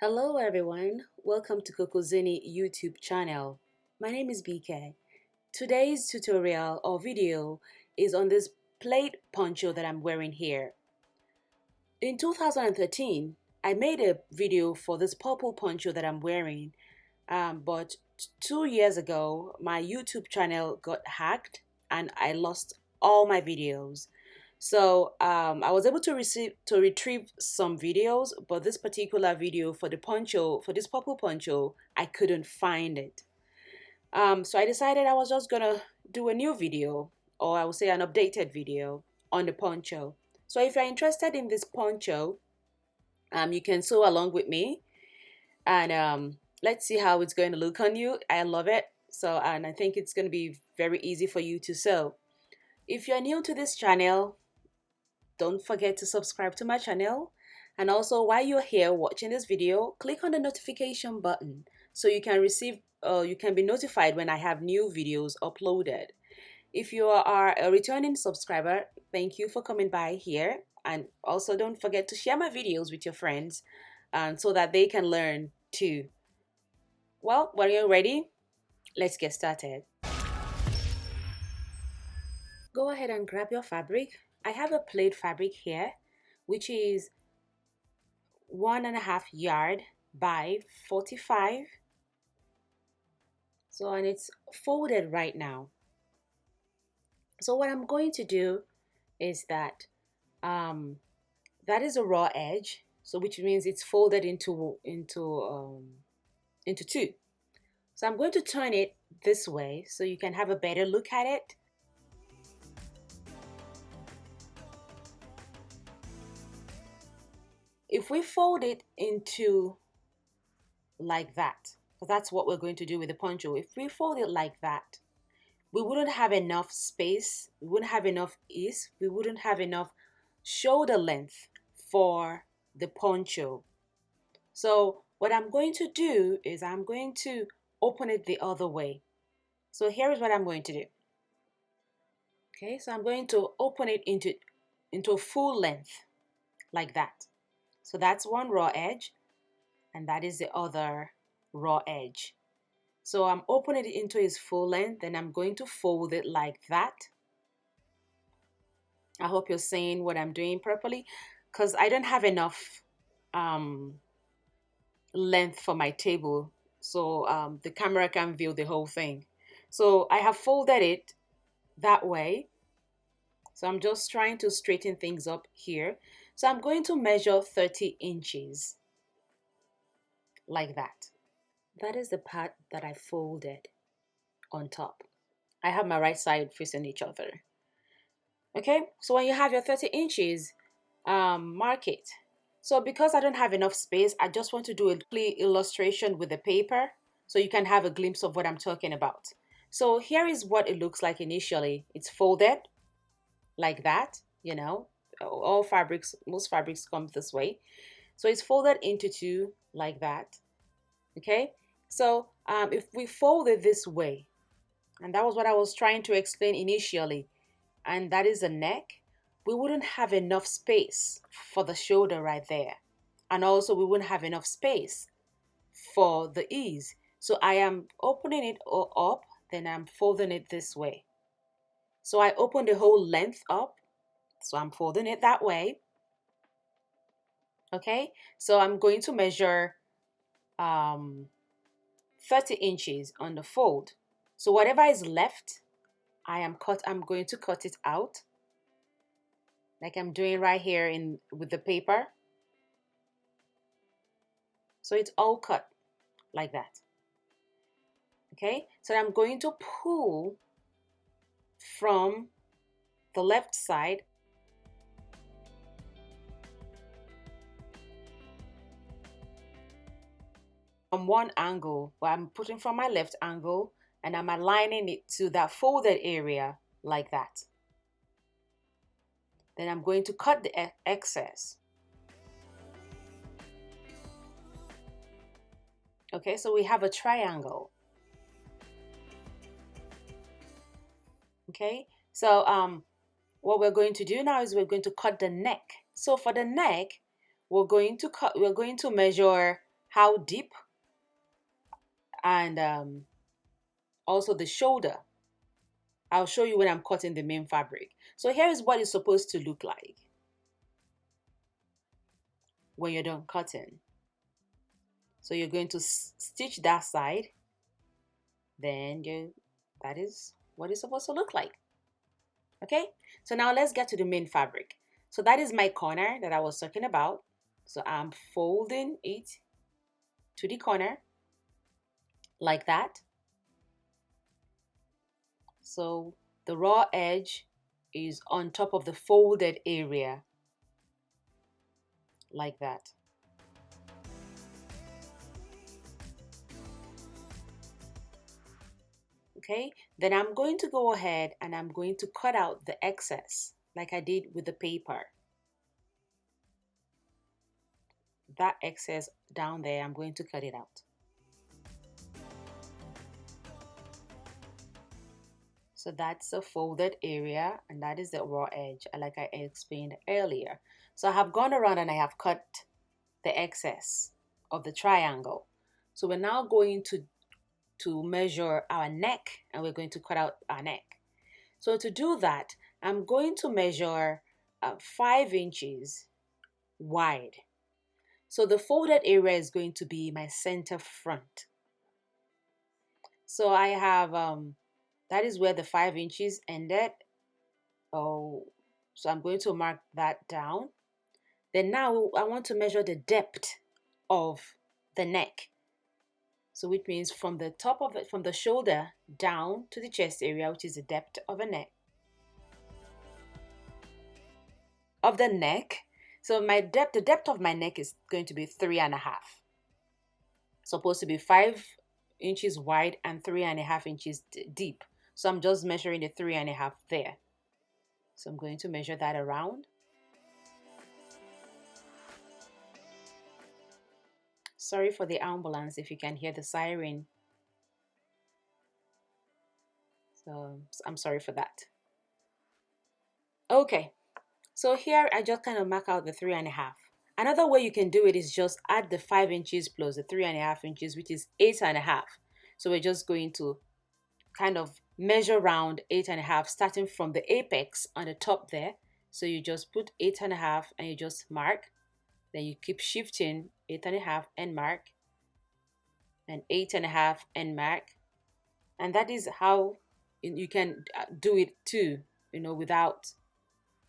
Hello everyone, welcome to CocoZini YouTube channel. My name is BK. Today's tutorial or video is on this plaid poncho that I'm wearing here. In 2013, I made a video for this purple poncho that I'm wearing, but 2 years ago, my YouTube channel got hacked and I lost all my videos. So I was able to retrieve some videos, but this particular video for the poncho, for this purple poncho, I couldn't find it. So I decided I was just gonna do a new video, or I would say an updated video on the poncho. So if you're interested in this poncho, you can sew along with me, and let's see how it's going to look on you. I love it. So, and I think it's going to be very easy for you to sew. If you're new to this channel, don't forget to subscribe to my channel. And also, while you're here watching this video, click on the notification button so you can you can be notified when I have new videos uploaded. If you are a returning subscriber, thank you for coming by here. And also don't forget to share my videos with your friends so that they can learn too. Well, when you're ready, let's get started. Go ahead and grab your fabric. I have a plaid fabric here, which is 1.5 yard by 45. So, and it's folded right now. So what I'm going to do is that that is a raw edge, so which means it's folded into two. So I'm going to turn it this way so you can have a better look at it. If we fold it into like that, because that's what we're going to do with the poncho. If we fold it like that, we wouldn't have enough space, we wouldn't have enough ease, we wouldn't have enough shoulder length for the poncho. So what I'm going to do is I'm going to open it the other way. So here is what I'm going to do. Okay, so I'm going to open it into full length like that. So that's one raw edge and that is the other raw edge. So I'm opening it into its full length, then I'm going to fold it like that. I hope you're seeing what I'm doing properly, because I don't have enough length for my table, so the camera can view the whole thing. So I have folded it that way. So I'm just trying to straighten things up here. So I'm going to measure 30 inches like that. That is the part that I folded on top. I have my right side facing each other. Okay, so when you have your 30 inches, mark it. So because I don't have enough space, I just want to do a clear illustration with the paper so you can have a glimpse of what I'm talking about. So here is what it looks like initially. It's folded like that, you know, all fabrics, most fabrics come this way. So it's folded into two like that. Okay, so if we fold it this way, and that was what I was trying to explain initially, and that is the neck, we wouldn't have enough space for the shoulder right there. And also we wouldn't have enough space for the ease. So I am opening it up, then I'm folding it this way. So I open the whole length up, so I'm folding it that way. Okay, so I'm going to measure 30 inches on the fold. So whatever is left, I'm going to cut it out like I'm doing right here with the paper. So it's all cut like that. Okay, so I'm going to pull from the left side from one angle, where I'm putting from my left angle, and I'm aligning it to that folded area like that. Then I'm going to cut the excess. Okay, so we have a triangle. Okay, so what we're going to do now is we're going to cut the neck. So for the neck, we're going to measure how deep, and also the shoulder. I'll show you when I'm cutting the main fabric. So here is what it's supposed to look like when you're done cutting. So you're going to stitch that side, then that is what it's supposed to look like. Okay, so now let's get to the main fabric. So that is my corner that I was talking about. So I'm folding it to the corner like that. So the raw edge is on top of the folded area like that. Okay, then I'm going to go ahead and I'm going to cut out the excess like I did with the paper. That excess down there, I'm going to cut it out. So that's the folded area, and that is the raw edge, like I explained earlier. So I have gone around and I have cut the excess of the triangle. So we're now going to measure our neck, and we're going to cut out our neck. So to do that, I'm going to measure 5 inches wide. So the folded area is going to be my center front. So I have, that is where the 5 inches ended. Oh, so I'm going to mark that down. Then now I want to measure the depth of the neck. So which means from the top of it, from the shoulder down to the chest area, which is the depth of a neck. Of the neck. So the depth of my neck is going to be 3.5. Supposed to be 5 inches wide and 3.5 inches deep. So I'm just measuring the 3.5 there. So I'm going to measure that around. Sorry for the ambulance if you can hear the siren. So I'm sorry for that. Okay, so here I just kind of mark out the 3.5. Another way you can do it is just add the 5 inches plus the 3.5 inches, which is 8.5. So we're just going to kind of measure around 8.5, starting from the apex on the top there. So you just put 8.5 and you just mark. Then you keep shifting 8.5 and mark, and 8.5 and mark. And that is how you can do it too, without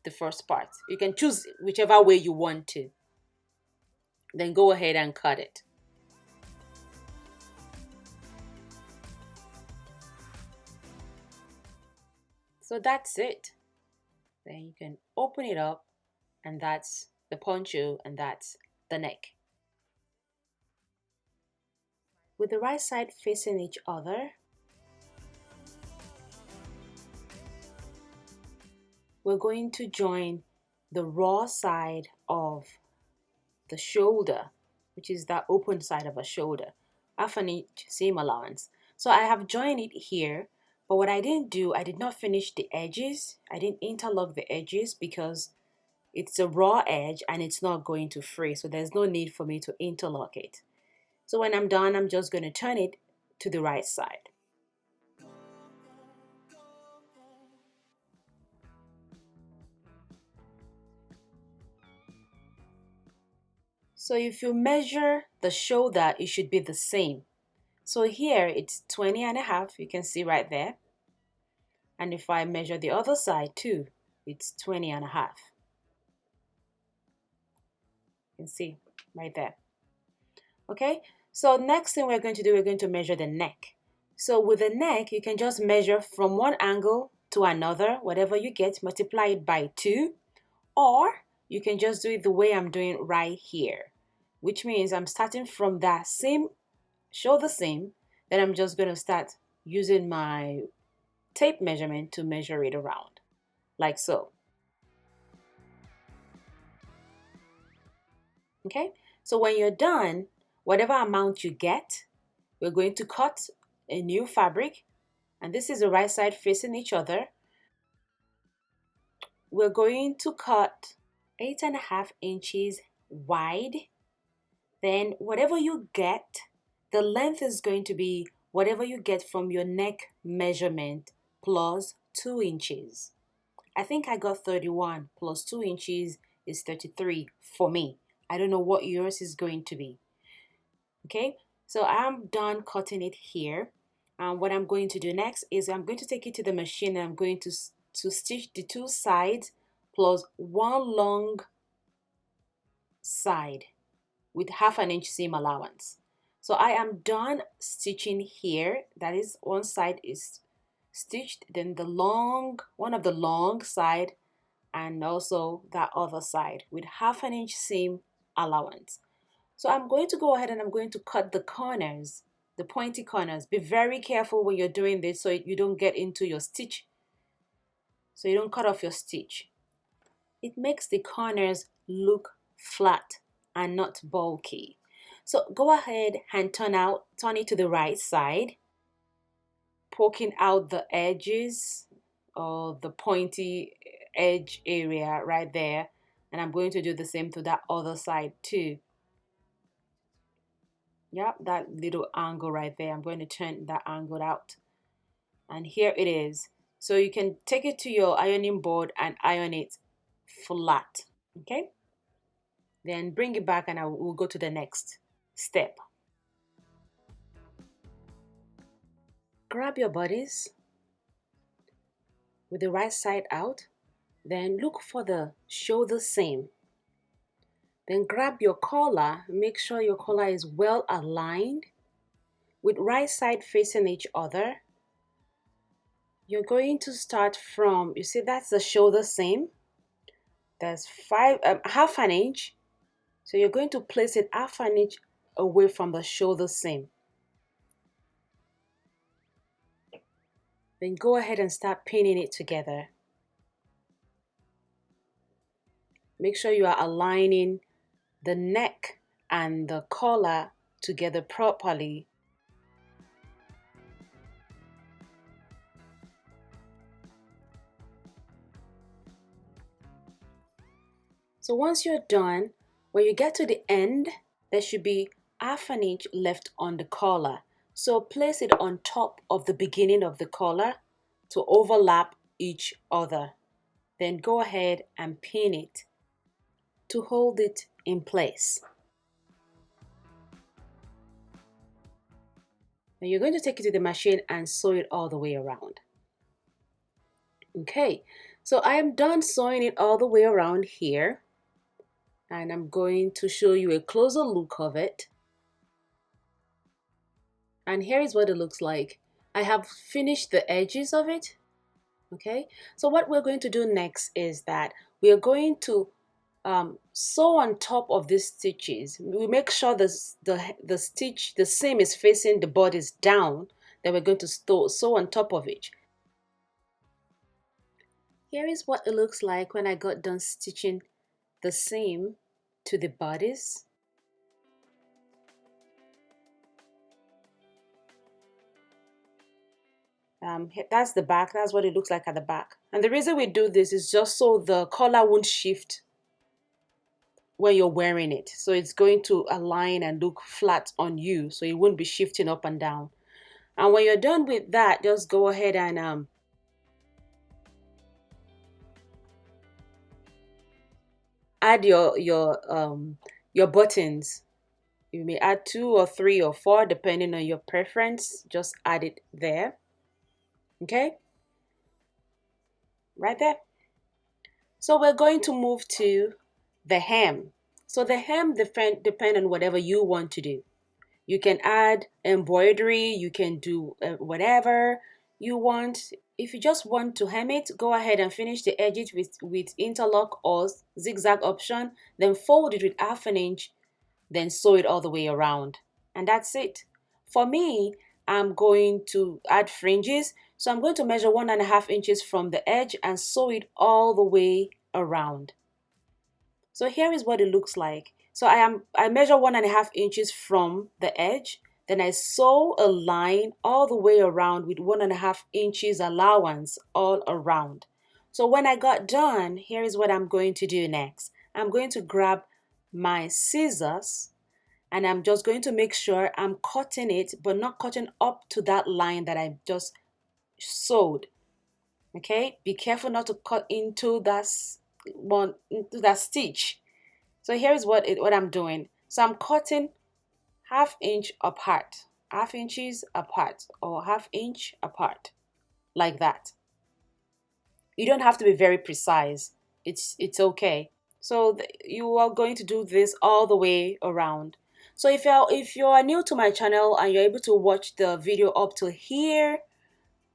the first part. You can choose whichever way you want to. Then go ahead and cut it. So that's it. Then you can open it up, and that's the poncho, and that's the neck. With the right side facing each other, we're going to join the raw side of the shoulder, which is the open side of a shoulder, half an inch seam allowance. So I have joined it here, but what I didn't do, I did not finish the edges. I didn't interlock the edges because it's a raw edge and it's not going to fray, so there's no need for me to interlock it. So when I'm done, I'm just going to turn it to the right side. So if you measure the shoulder, it should be the same. So here it's 20.5, you can see right there. And if I measure the other side too, it's 20.5. You can see right there. Okay, so next thing we're going to do, we're going to measure the neck. So with the neck, you can just measure from one angle to another, whatever you get, multiply it by 2, or you can just do it the way I'm doing right here, which means I'm starting from that same shoulder seam, then I'm just going to start using my tape measurement to measure it around, like so. Okay, so when you're done, whatever amount you get, we're going to cut a new fabric, and this is the right side facing each other. We're going to cut 8.5 inches wide Then whatever you get, the length is going to be whatever you get from your neck measurement plus 2 inches. I think I got 31 plus 2 inches is 33 for me. I don't know what yours is going to be. Okay, so I'm done cutting it here. And what I'm going to do next is I'm going to take it to the machine and I'm going to stitch the two sides plus one long side with half an inch seam allowance. So I am done stitching here. That is, one side is stitched, then the long one of the long side and also that other side with half an inch seam allowance. So I'm going to go ahead and I'm going to cut the corners, the pointy corners. Be very careful when you're doing this so you don't get into your stitch, so you don't cut off your stitch. It makes the corners look flat and not bulky. So go ahead and turn it to the right side, poking out the edges or the pointy edge area right there. And I'm going to do the same to that other side too. Yep, that little angle right there. I'm going to turn that angle out. And here it is. So you can take it to your ironing board and iron it flat. Okay? Then bring it back and we'll go to the next step. Grab your bodice with the right side out. Then look for the shoulder seam. Then grab your collar. Make sure your collar is well aligned with right side facing each other. You're going to start from, you see that's the shoulder seam. That's half an inch. So you're going to place it half an inch away from the shoulder seam. Then go ahead and start pinning it together. Make sure you are aligning the neck and the collar together properly. So once you're done, when you get to the end, there should be half an inch left on the collar. So place it on top of the beginning of the collar to overlap each other. Then go ahead and pin it to hold it in place. Now you're going to take it to the machine and sew it all the way around. Okay, so I am done sewing it all the way around here. And I'm going to show you a closer look of it. And here is what it looks like. I have finished the edges of it. Okay, so what we're going to do next is that we are going to sew on top of these stitches. We make sure the seam is facing the bodice down. Then we're going to sew on top of it. Here is what it looks like when I got done stitching the seam to the bodice. That's the back. That's what it looks like at the back. And the reason we do this is just so the collar won't shift when you're wearing it. So it's going to align and look flat on you, so it won't be shifting up and down. And when you're done with that, just go ahead and add your buttons. You may add 2 or 3 or 4 depending on your preference. Just add it there. Okay, right there. So we're going to move to the hem. So the hem depend on whatever you want to do. You can add embroidery, you can do whatever you want. If you just want to hem it, go ahead and finish the edges with interlock or zigzag option, then fold it with half an inch, then sew it all the way around. And that's it. For me, I'm going to add fringes. So I'm going to measure 1.5 inches from the edge and sew it all the way around. So here is what it looks like. So I measure 1.5 inches from the edge. Then I sew a line all the way around with 1.5 inches allowance all around. So when I got done, here is what I'm going to do next. I'm going to grab my scissors and I'm just going to make sure I'm cutting it, but not cutting up to that line that I just sewed. Okay, be careful not to cut into that stitch. So here's what I'm doing. So I'm cutting half inch apart, half inches apart, or half inch apart, like that. You don't have to be very precise. It's okay. So you are going to do this all the way around. So if you are new to my channel and you're able to watch the video up to here,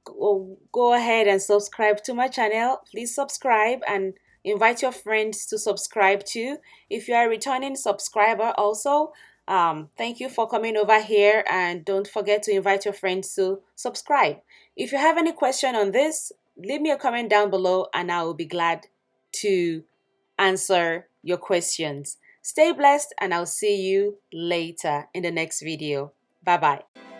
go ahead and subscribe to my channel. Please subscribe and invite your friends to subscribe too. If you are a returning subscriber also, thank you for coming over here, and don't forget to invite your friends to subscribe. If you have any question on this, leave me a comment down below and I will be glad to answer your questions. Stay blessed and I'll see you later in the next video. Bye bye.